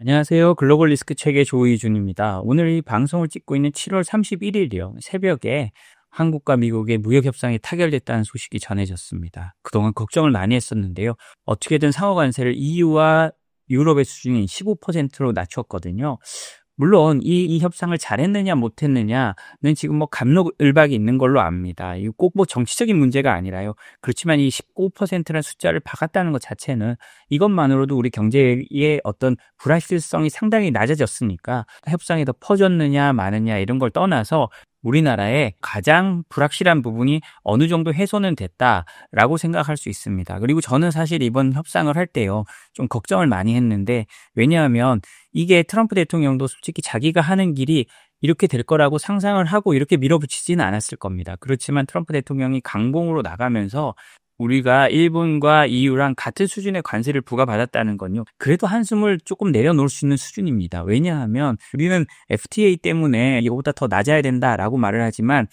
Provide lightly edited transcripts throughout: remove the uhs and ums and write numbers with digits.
안녕하세요. 글로벌 리스크 체계 조이준입니다. 오늘 이 방송을 찍고 있는 7월 31일이요. 새벽에 한국과 미국의 무역 협상이 타결됐다는 소식이 전해졌습니다. 그동안 걱정을 많이 했었는데요. 어떻게든 상호 관세를 EU와 유럽의 수준인 15%로 낮췄거든요. 물론 이 협상을 잘했느냐 못했느냐는 지금 뭐 갑론을박이 있는 걸로 압니다. 이거 꼭 뭐 정치적인 문제가 아니라요. 그렇지만 이 15%라는 숫자를 박았다는 것 자체는 이것만으로도 우리 경제의 어떤 불확실성이 상당히 낮아졌으니까 협상이 더 퍼졌느냐 마느냐 이런 걸 떠나서 우리나라의 가장 불확실한 부분이 어느 정도 해소는 됐다라고 생각할 수 있습니다. 그리고 저는 사실 이번 협상을 할 때요, 좀 걱정을 많이 했는데, 왜냐하면 이게 트럼프 대통령도 솔직히 자기가 하는 길이 이렇게 될 거라고 상상을 하고 이렇게 밀어붙이지는 않았을 겁니다. 그렇지만 트럼프 대통령이 강공으로 나가면서 우리가 일본과 EU랑 같은 수준의 관세를 부과받았다는 건요, 그래도 한숨을 조금 내려놓을 수 있는 수준입니다. 왜냐하면 우리는 FTA 때문에 이거보다 더 낮아야 된다라고 말을 하지만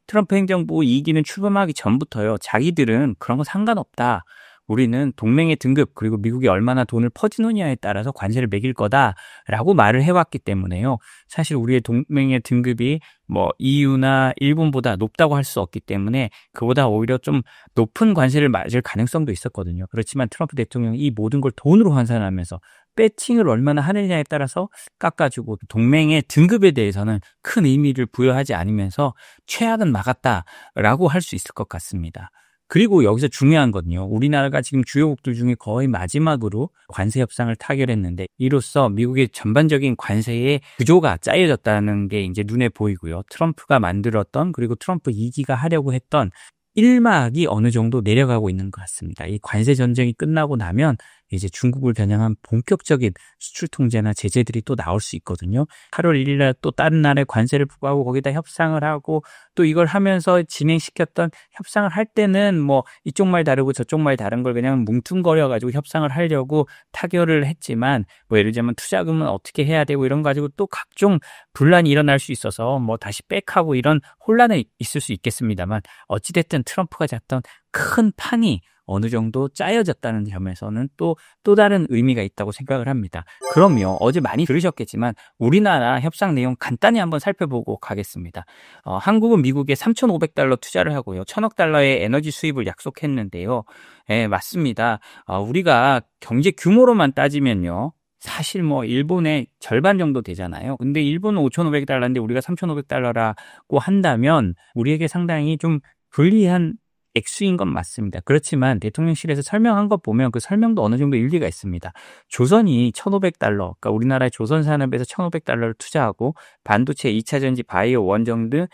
트럼프 행정부 2기는 출범하기 전부터요, 자기들은 그런 거 상관없다. 우리는 동맹의 등급, 그리고 미국이 얼마나 돈을 퍼주느냐에 따라서 관세를 매길 거다라고 말을 해왔기 때문에요. 사실 우리의 동맹의 등급이 뭐 EU나 일본보다 높다고 할 수 없기 때문에 그보다 오히려 좀 높은 관세를 맞을 가능성도 있었거든요. 그렇지만 트럼프 대통령이 이 모든 걸 돈으로 환산하면서 배칭을 얼마나 하느냐에 따라서 깎아주고, 동맹의 등급에 대해서는 큰 의미를 부여하지 않으면서 최악은 막았다라고 할 수 있을 것 같습니다. 그리고 여기서 중요한 건요, 우리나라가 지금 주요국들 중에 거의 마지막으로 관세 협상을 타결했는데, 이로써 미국의 전반적인 관세의 구조가 짜여졌다는 게 이제 눈에 보이고요. 트럼프가 만들었던, 그리고 트럼프 2기가 하려고 했던 1막이 어느 정도 내려가고 있는 것 같습니다. 이 관세 전쟁이 끝나고 나면 이제 중국을 겨냥한 본격적인 수출 통제나 제재들이 또 나올 수 있거든요. 8월 1일 날 또 다른 나라에 관세를 부과하고 거기다 협상을 하고, 또 이걸 하면서 진행시켰던 협상을 할 때는 뭐 이쪽 말 다르고 저쪽 말 다른 걸 그냥 뭉뚱거려 가지고 협상을 하려고 타결을 했지만, 뭐 예를 들자면 투자금은 어떻게 해야 되고 이런 거 가지고 또 각종 분란이 일어날 수 있어서 뭐 다시 백하고 이런 혼란이 있을 수 있겠습니다만, 어찌됐든 트럼프가 잡던 큰 판이 어느 정도 짜여졌다는 점에서는 또 다른 의미가 있다고 생각을 합니다. 그럼요, 어제 많이 들으셨겠지만 우리나라 협상 내용 간단히 한번 살펴보고 가겠습니다. 한국은 미국에 3,500달러 투자를 하고요, 1,000억 달러의 에너지 수입을 약속했는데요. 예, 맞습니다. 우리가 경제 규모로만 따지면요, 사실 뭐 일본의 절반 정도 되잖아요. 근데 일본은 5,500달러인데 우리가 3,500달러라고 한다면 우리에게 상당히 좀 불리한 액수인 건 맞습니다. 그렇지만 대통령실에서 설명한 것 보면 그 설명도 어느 정도 일리가 있습니다. 조선이 1,500달러, 그러니까 우리나라의 조선 산업에서 1,500달러를 투자하고 반도체, 2차전지, 바이오, 원정 등에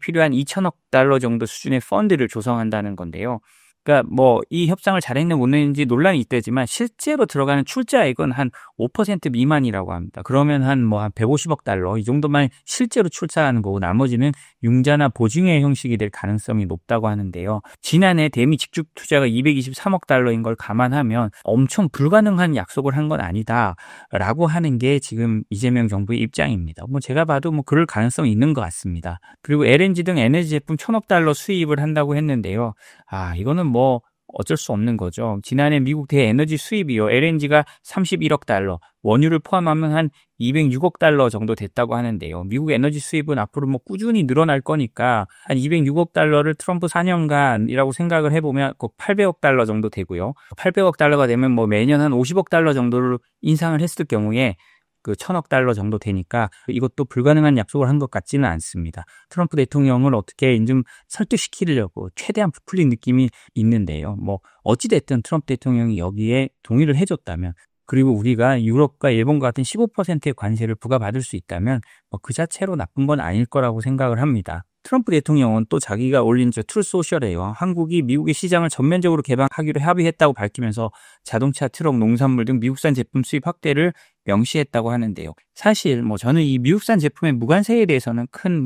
필요한 2,000억 달러 정도 수준의 펀드를 조성한다는 건데요. 그러니까 뭐 이 협상을 잘했는지 못했는지 논란이 있다지만 실제로 들어가는 출자액은 한 5% 미만이라고 합니다. 그러면 한 150억 달러 이 정도만 실제로 출자하는 거고, 나머지는 융자나 보증의 형식이 될 가능성이 높다고 하는데요. 지난해 대미 직접 투자가 223억 달러인 걸 감안하면 엄청 불가능한 약속을 한 건 아니다라고 하는 게 지금 이재명 정부의 입장입니다. 뭐 제가 봐도 뭐 그럴 가능성이 있는 것 같습니다. 그리고 LNG 등 에너지 제품 1,000억 달러 수입을 한다고 했는데요. 이거는 뭐 어쩔 수 없는 거죠. 지난해 미국 대에너지 수입이요, LNG가 31억 달러, 원유를 포함하면 한 206억 달러 정도 됐다고 하는데요. 미국 에너지 수입은 앞으로 뭐 꾸준히 늘어날 거니까 한 206억 달러를 트럼프 4년간이라고 생각을 해보면 꼭 800억 달러 정도 되고요. 800억 달러가 되면 뭐 매년 한 50억 달러 정도를 인상을 했을 경우에 그 1,000억 달러 정도 되니까 이것도 불가능한 약속을 한 것 같지는 않습니다. 트럼프 대통령을 어떻게 좀 설득시키려고 최대한 부풀린 느낌이 있는데요. 뭐 어찌됐든 트럼프 대통령이 여기에 동의를 해줬다면, 그리고 우리가 유럽과 일본과 같은 15%의 관세를 부과받을 수 있다면 뭐 그 자체로 나쁜 건 아닐 거라고 생각을 합니다. 트럼프 대통령은 또 자기가 올린 트루스 소셜에요, 한국이 미국의 시장을 전면적으로 개방하기로 합의했다고 밝히면서 자동차, 트럭, 농산물 등 미국산 제품 수입 확대를 명시했다고 하는데요. 사실 뭐 저는 이 미국산 제품의 무관세에 대해서는 큰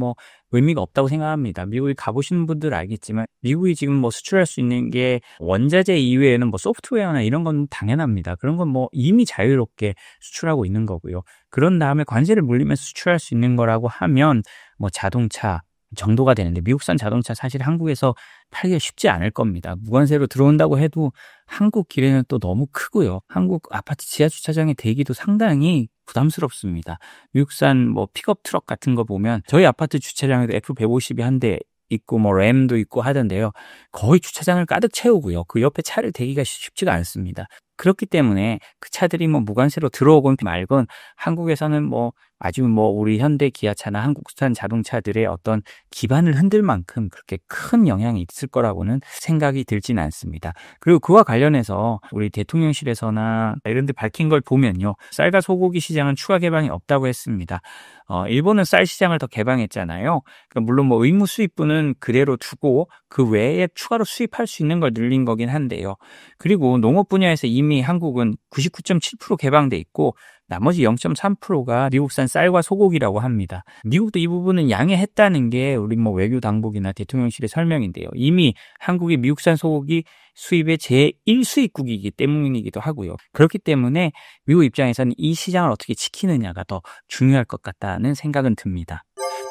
의미가 없다고 생각합니다. 미국에 가보시는 분들 알겠지만 미국이 지금 수출할 수 있는 게 원자재 이외에는 소프트웨어나 이런 건 당연합니다. 그런 건 이미 자유롭게 수출하고 있는 거고요. 그런 다음에 관세를 물리면서 수출할 수 있는 거라고 하면 자동차 정도가 되는데, 미국산 자동차 사실 한국에서 팔기가 쉽지 않을 겁니다. 무관세로 들어온다고 해도 한국 기회는 또 너무 크고요. 한국 아파트 지하 주차장의 대기도 상당히 부담스럽습니다. 미국산 뭐 픽업 트럭 같은 거 보면 저희 아파트 주차장에도 F150이 한 대 있고 뭐 램도 있고 하던데요. 거의 주차장을 가득 채우고요. 그 옆에 차를 대기가 쉽지가 않습니다. 그렇기 때문에 그 차들이 뭐 무관세로 들어오건 말건 한국에서는 뭐 아주 뭐 우리 현대 기아차나 한국산 자동차들의 어떤 기반을 흔들 만큼 그렇게 큰 영향이 있을 거라고는 생각이 들진 않습니다. 그리고 그와 관련해서 우리 대통령실에서나 이런 데 밝힌 걸 보면요. 쌀과 소고기 시장은 추가 개방이 없다고 했습니다. 일본은 쌀 시장을 더 개방했잖아요. 그러니까 물론 뭐 의무 수입분은 그대로 두고 그 외에 추가로 수입할 수 있는 걸 늘린 거긴 한데요. 그리고 농업 분야에서 이미 한국은 99.7% 개방돼 있고 나머지 0.3%가 미국산 쌀과 소고기라고 합니다. 미국도 이 부분은 양해했다는 게 우리 뭐 외교 당국이나 대통령실의 설명인데요. 이미 한국이 미국산 소고기 수입의 제1수입국이기 때문이기도 하고요. 그렇기 때문에 미국 입장에서는 이 시장을 어떻게 지키느냐가 더 중요할 것 같다는 생각은 듭니다.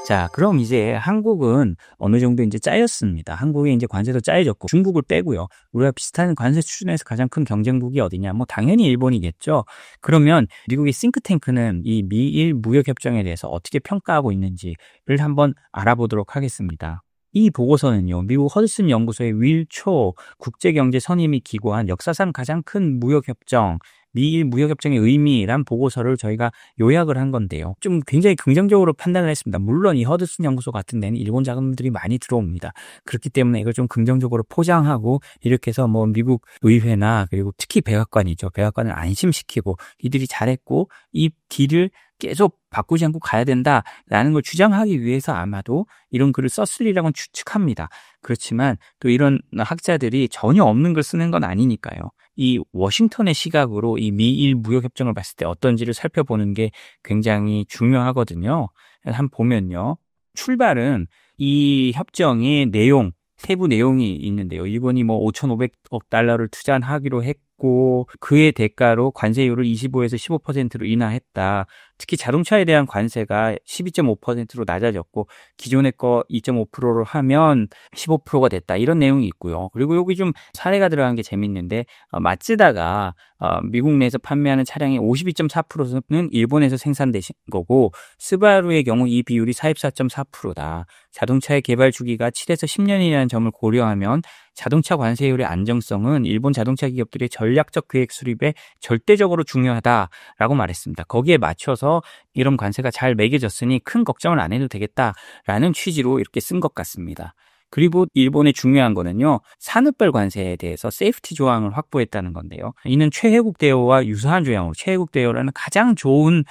자, 그럼 이제 한국은 어느 정도 이제 짜였습니다. 한국의 이제 관세도 짜여졌고 중국을 빼고요. 우리가 비슷한 관세 수준에서 가장 큰 경쟁국이 어디냐? 뭐 당연히 일본이겠죠. 그러면 미국의 싱크탱크는 이 미일 무역협정에 대해서 어떻게 평가하고 있는지를 한번 알아보도록 하겠습니다. 이 보고서는요, 미국 허드슨 연구소의 윌초 국제경제 선임이 기고한 역사상 가장 큰 무역협정, 미일 무역협정의 의미란 보고서를 저희가 요약을 한 건데요. 좀 굉장히 긍정적으로 판단을 했습니다. 물론 이 허드슨 연구소 같은 데는 일본 자금들이 많이 들어옵니다. 그렇기 때문에 이걸 좀 긍정적으로 포장하고 이렇게 해서 뭐 미국 의회나 그리고 특히 백악관이죠. 백악관을 안심시키고 이들이 잘했고 이 길을 계속 바꾸지 않고 가야 된다라는 걸 주장하기 위해서 아마도 이런 글을 썼으리라고 추측합니다. 그렇지만 또 이런 학자들이 전혀 없는 걸 쓰는 건 아니니까요. 이 워싱턴의 시각으로 이 미일 무역협정을 봤을 때 어떤지를 살펴보는 게 굉장히 중요하거든요. 한번 보면요. 출발은 이 협정의 내용, 세부 내용이 있는데요. 일본이 뭐 5,500억 달러를 투자하기로 했고 그의 대가로 관세율을 25에서 15%로 인하했다. 특히 자동차에 대한 관세가 12.5%로 낮아졌고 기존의 거 2.5%로 하면 15%가 됐다. 이런 내용이 있고요. 그리고 여기 좀 사례가 들어간 게 재밌는데 마츠다가 미국 내에서 판매하는 차량의 52.4%는 일본에서 생산되신 거고 스바루의 경우 이 비율이 44.4%다. 자동차의 개발 주기가 7에서 10년이라는 점을 고려하면 자동차 관세율의 안정성은 일본 자동차 기업들의 전략적 계획 수립에 절대적으로 중요하다라고 말했습니다. 거기에 맞춰서 이런 관세가 잘 매겨졌으니 큰 걱정을 안 해도 되겠다라는 취지로 이렇게 쓴 것 같습니다. 그리고 일본의 중요한 거는요. 산업별 관세에 대해서 세이프티 조항을 확보했다는 건데요. 이는 최혜국 대우와 유사한 조항으로 최혜국 대우라는 가장 좋은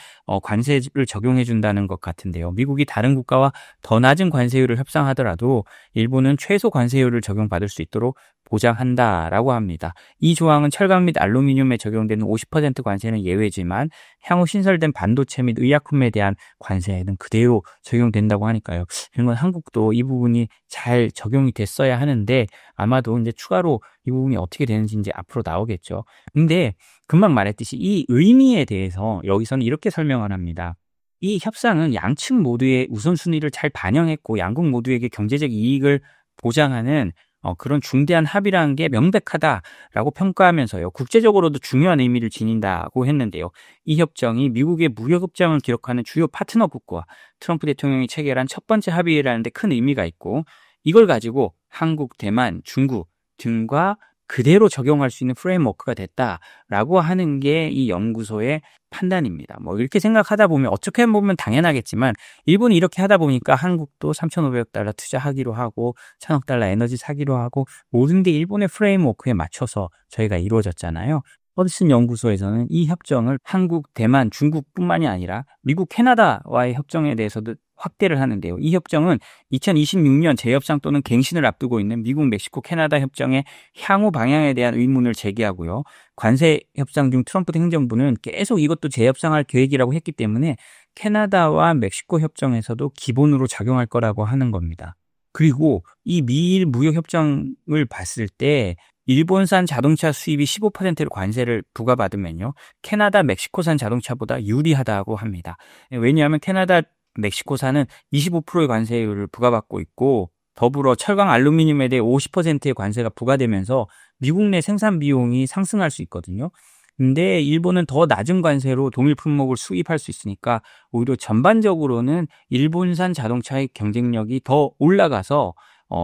관세를 적용해 준다는 것 같은데요. 미국이 다른 국가와 더 낮은 관세율을 협상하더라도 일본은 최소 관세율을 적용받을 수 있도록 보장한다라고 합니다. 이 조항은 철강 및 알루미늄에 적용되는 50% 관세는 예외지만 향후 신설된 반도체 및 의약품에 대한 관세는 그대로 적용된다고 하니까요. 이건 한국도 이 부분이 잘 적용이 됐어야 하는데 아마도 이제 추가로 이 부분이 어떻게 되는지 이제 앞으로 나오겠죠. 근데 금방 말했듯이 이 의미에 대해서 여기서는 이렇게 설명을 합니다. 이 협상은 양측 모두의 우선순위를 잘 반영했고 양국 모두에게 경제적 이익을 보장하는 그런 중대한 합의라는 게 명백하다라고 평가하면서요. 국제적으로도 중요한 의미를 지닌다고 했는데요. 이 협정이 미국의 무역협정을 기록하는 주요 파트너국과 트럼프 대통령이 체결한 첫 번째 합의라는 데 큰 의미가 있고 이걸 가지고 한국, 대만, 중국 등과 그대로 적용할 수 있는 프레임워크가 됐다라고 하는 게 이 연구소의 판단입니다. 뭐 이렇게 생각하다 보면 어떻게 보면 당연하겠지만 일본이 이렇게 하다 보니까 한국도 3,500억 달러 투자하기로 하고 1,000억 달러 에너지 사기로 하고 모든 게 일본의 프레임워크에 맞춰서 저희가 이루어졌잖아요. 허드슨 연구소에서는 이 협정을 한국, 대만, 중국뿐만이 아니라 미국, 캐나다와의 협정에 대해서도 확대를 하는데요. 이 협정은 2026년 재협상 또는 갱신을 앞두고 있는 미국, 멕시코, 캐나다 협정의 향후 방향에 대한 의문을 제기하고요. 관세 협상 중 트럼프 행정부는 계속 이것도 재협상할 계획이라고 했기 때문에 캐나다와 멕시코 협정에서도 기본으로 작용할 거라고 하는 겁니다. 그리고 이 미일 무역협정을 봤을 때 일본산 자동차 수입이 15%로 관세를 부과받으면요. 캐나다, 멕시코산 자동차보다 유리하다고 합니다. 왜냐하면 캐나다, 멕시코산은 25%의 관세율을 부과받고 있고 더불어 철강 알루미늄에 대해 50%의 관세가 부과되면서 미국 내 생산 비용이 상승할 수 있거든요. 근데 일본은 더 낮은 관세로 동일 품목을 수입할 수 있으니까 오히려 전반적으로는 일본산 자동차의 경쟁력이 더 올라가서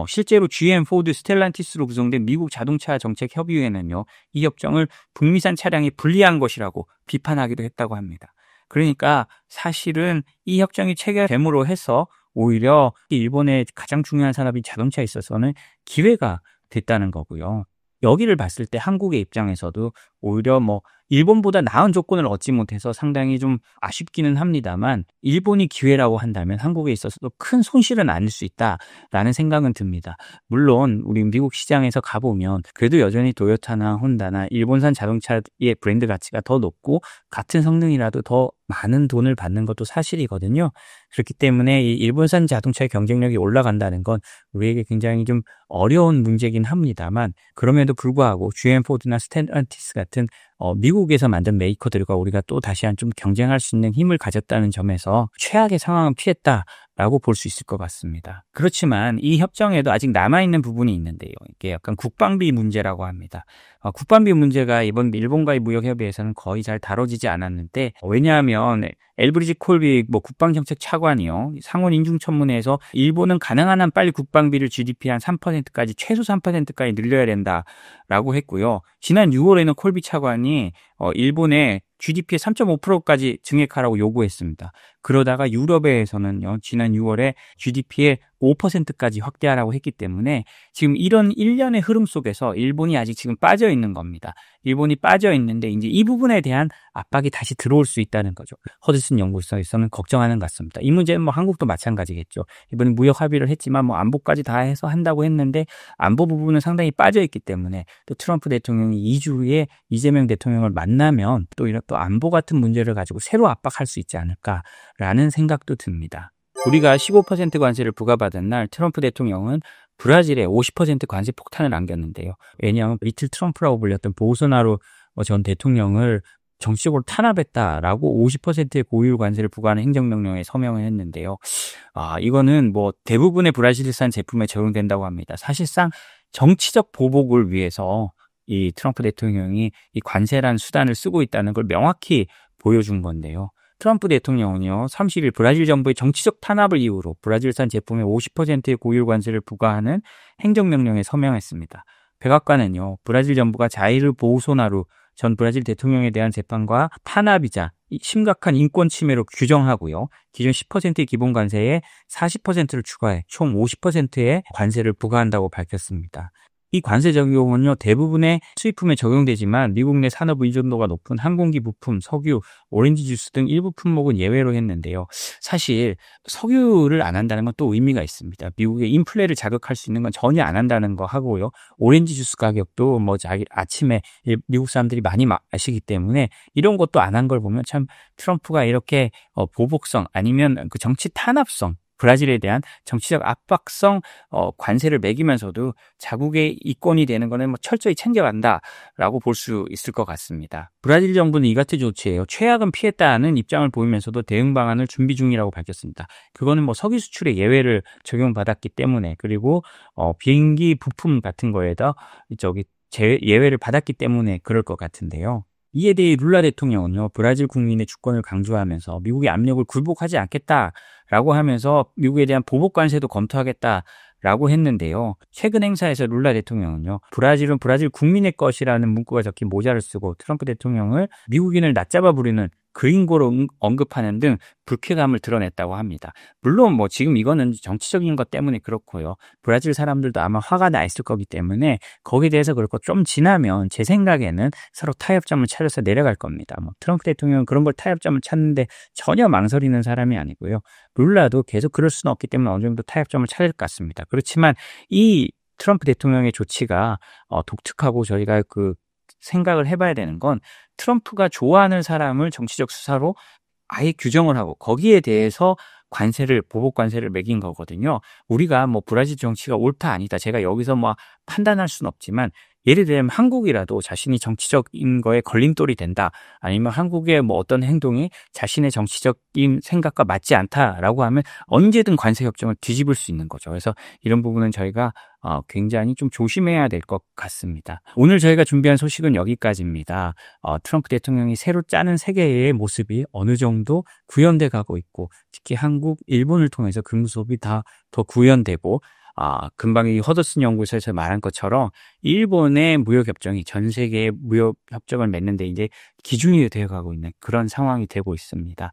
실제로 GM, 포드, 스텔란티스로 구성된 미국 자동차 정책 협의회는요, 이 협정을 북미산 차량에 불리한 것이라고 비판하기도 했다고 합니다. 그러니까 사실은 이 협정이 체결됨으로 해서 오히려 일본의 가장 중요한 산업인 자동차에 있어서는 기회가 됐다는 거고요. 여기를 봤을 때 한국의 입장에서도 오히려 일본보다 나은 조건을 얻지 못해서 상당히 좀 아쉽기는 합니다만, 일본이 기회라고 한다면 한국에 있어서도 큰 손실은 아닐 수 있다라는 생각은 듭니다. 물론 우리 미국 시장에서 가보면 그래도 여전히 도요타나 혼다나 일본산 자동차의 브랜드 가치가 더 높고 같은 성능이라도 더 많은 돈을 받는 것도 사실이거든요. 그렇기 때문에 이 일본산 자동차의 경쟁력이 올라간다는 건 우리에게 굉장히 좀 어려운 문제긴 합니다만, 그럼에도 불구하고 GM, 포드나 스텔란티스 같은 미국에서 만든 메이커들과 우리가 또 다시 좀 경쟁할 수 있는 힘을 가졌다는 점에서 최악의 상황은 피했다라고 볼 수 있을 것 같습니다. 그렇지만 이 협정에도 아직 남아있는 부분이 있는데요. 이게 약간 국방비 문제라고 합니다. 국방비 문제가 이번 일본과의 무역협의에서는 거의 잘 다뤄지지 않았는데, 왜냐하면 엘브리지 콜빅 국방정책 차관이요, 상원 인중청문회에서 일본은 가능한 한 빨리 국방비를 GDP 한 3%까지 최소 3%까지 늘려야 된다라고 했고요. 지난 6월에는 콜빅 차관이 일본의 GDP의 3.5%까지 증액하라고 요구했습니다. 그러다가 유럽에서는요, 지난 6월에 GDP의 5%까지 확대하라고 했기 때문에 지금 이런 일련의 흐름 속에서 일본이 아직 지금 빠져 있는 겁니다. 일본이 빠져 있는데 이제 이 부분에 대한 압박이 다시 들어올 수 있다는 거죠. 허드슨 연구소에서는 걱정하는 것 같습니다. 이 문제는 한국도 마찬가지겠죠. 이번에 무역 합의를 했지만 안보까지 다 해서 한다고 했는데 안보 부분은 상당히 빠져 있기 때문에, 또 트럼프 대통령이 2주 후에 이재명 대통령을 만나면 또 이런 또 안보 같은 문제를 가지고 새로 압박할 수 있지 않을까라는 생각도 듭니다. 우리가 15% 관세를 부과받은 날 트럼프 대통령은 브라질에 50% 관세 폭탄을 안겼는데요. 왜냐하면 리틀 트럼프라고 불렸던 보소나로 전 대통령을 정치적으로 탄압했다라고 50%의 고율 관세를 부과하는 행정명령에 서명을 했는데요. 이거는 대부분의 브라질산 제품에 적용된다고 합니다. 사실상 정치적 보복을 위해서 이 트럼프 대통령이 이 관세란 수단을 쓰고 있다는 걸 명확히 보여준 건데요. 트럼프 대통령은요, 30일 브라질 정부의 정치적 탄압을 이유로 브라질산 제품에 50%의 고율 관세를 부과하는 행정명령에 서명했습니다. 백악관은요, 브라질 정부가 자이르 보우소나루 전 브라질 대통령에 대한 재판과 탄압이자 심각한 인권 침해로 규정하고요, 기존 10%의 기본 관세에 40%를 추가해 총 50%의 관세를 부과한다고 밝혔습니다. 이 관세 적용은요, 대부분의 수입품에 적용되지만 미국 내 산업 의존도가 높은 항공기 부품, 석유, 오렌지 주스 등 일부 품목은 예외로 했는데요. 사실 석유를 안 한다는 건 또 의미가 있습니다. 미국의 인플레를 자극할 수 있는 건 전혀 안 한다는 거 하고요. 오렌지 주스 가격도 아침에 미국 사람들이 많이 마시기 때문에 이런 것도 안 한 걸 보면 참 트럼프가 이렇게 보복성 아니면 그 정치 탄압성, 브라질에 대한 정치적 압박성 관세를 매기면서도 자국의 이권이 되는 거는 철저히 챙겨간다라고 볼 수 있을 것 같습니다. 브라질 정부는 이 같은 조치에요, 최악은 피했다는 입장을 보이면서도 대응 방안을 준비 중이라고 밝혔습니다. 그거는 석유 수출에 예외를 적용받았기 때문에, 그리고 비행기 부품 같은 거에다 예외를 받았기 때문에 그럴 것 같은데요. 이에 대해 룰라 대통령은요, 브라질 국민의 주권을 강조하면서 미국의 압력을 굴복하지 않겠다라고 하면서 미국에 대한 보복 관세도 검토하겠다라고 했는데요. 최근 행사에서 룰라 대통령은요, 브라질은 브라질 국민의 것이라는 문구가 적힌 모자를 쓰고 트럼프 대통령을 미국인을 낮잡아 부리는 그린고로 언급하는 등 불쾌감을 드러냈다고 합니다. 물론 지금 이거는 정치적인 것 때문에 그렇고요. 브라질 사람들도 아마 화가 나 있을 거기 때문에 거기에 대해서 그렇고, 좀 지나면 제 생각에는 서로 타협점을 찾아서 내려갈 겁니다. 트럼프 대통령은 그런 걸 타협점을 찾는데 전혀 망설이는 사람이 아니고요. 룰라도 계속 그럴 수는 없기 때문에 어느 정도 타협점을 찾을 것 같습니다. 그렇지만 이 트럼프 대통령의 조치가 독특하고, 저희가 생각을 해봐야 되는 건, 트럼프가 좋아하는 사람을 정치적 수사로 아예 규정을 하고 거기에 대해서 보복 관세를 매긴 거거든요. 우리가 브라질 정치가 옳다 아니다, 제가 여기서 판단할 수는 없지만 예를 들면 한국이라도 자신이 정치적인 거에 걸림돌이 된다. 아니면 한국의 뭐 어떤 행동이 자신의 정치적인 생각과 맞지 않다라고 하면 언제든 관세 협정을 뒤집을 수 있는 거죠. 그래서 이런 부분은 저희가 굉장히 좀 조심해야 될 것 같습니다. 오늘 저희가 준비한 소식은 여기까지입니다. 트럼프 대통령이 새로 짜는 세계의 모습이 어느 정도 구현돼 가고 있고, 특히 한국, 일본을 통해서 그 모습이 다 더 구현되고, 금방 이 허드슨 연구소에서 말한 것처럼 일본의 무역협정이 전 세계의 무역협정을 맺는데 이제 기준이 되어가고 있는 그런 상황이 되고 있습니다.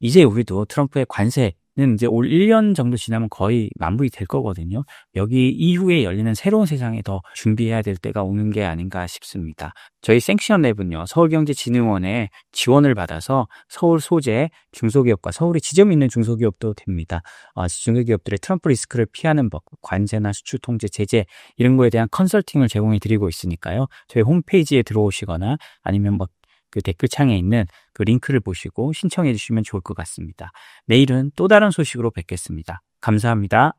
이제 우리도 트럼프의 관세는 이제 올 1년 정도 지나면 거의 마무리 될 거거든요. 여기 이후에 열리는 새로운 세상에 더 준비해야 될 때가 오는 게 아닌가 싶습니다. 저희 생크션랩은요, 서울경제진흥원의 지원을 받아서 서울 소재 중소기업과 서울에 지점이 있는 중소기업도 됩니다. 중소기업들의 트럼프 리스크를 피하는 법, 관세나 수출 통제, 제재 이런 거에 대한 컨설팅을 제공해 드리고 있으니까요. 저희 홈페이지에 들어오시거나 아니면 그 댓글창에 있는 그 링크를 보시고 신청해 주시면 좋을 것 같습니다. 내일은 또 다른 소식으로 뵙겠습니다. 감사합니다.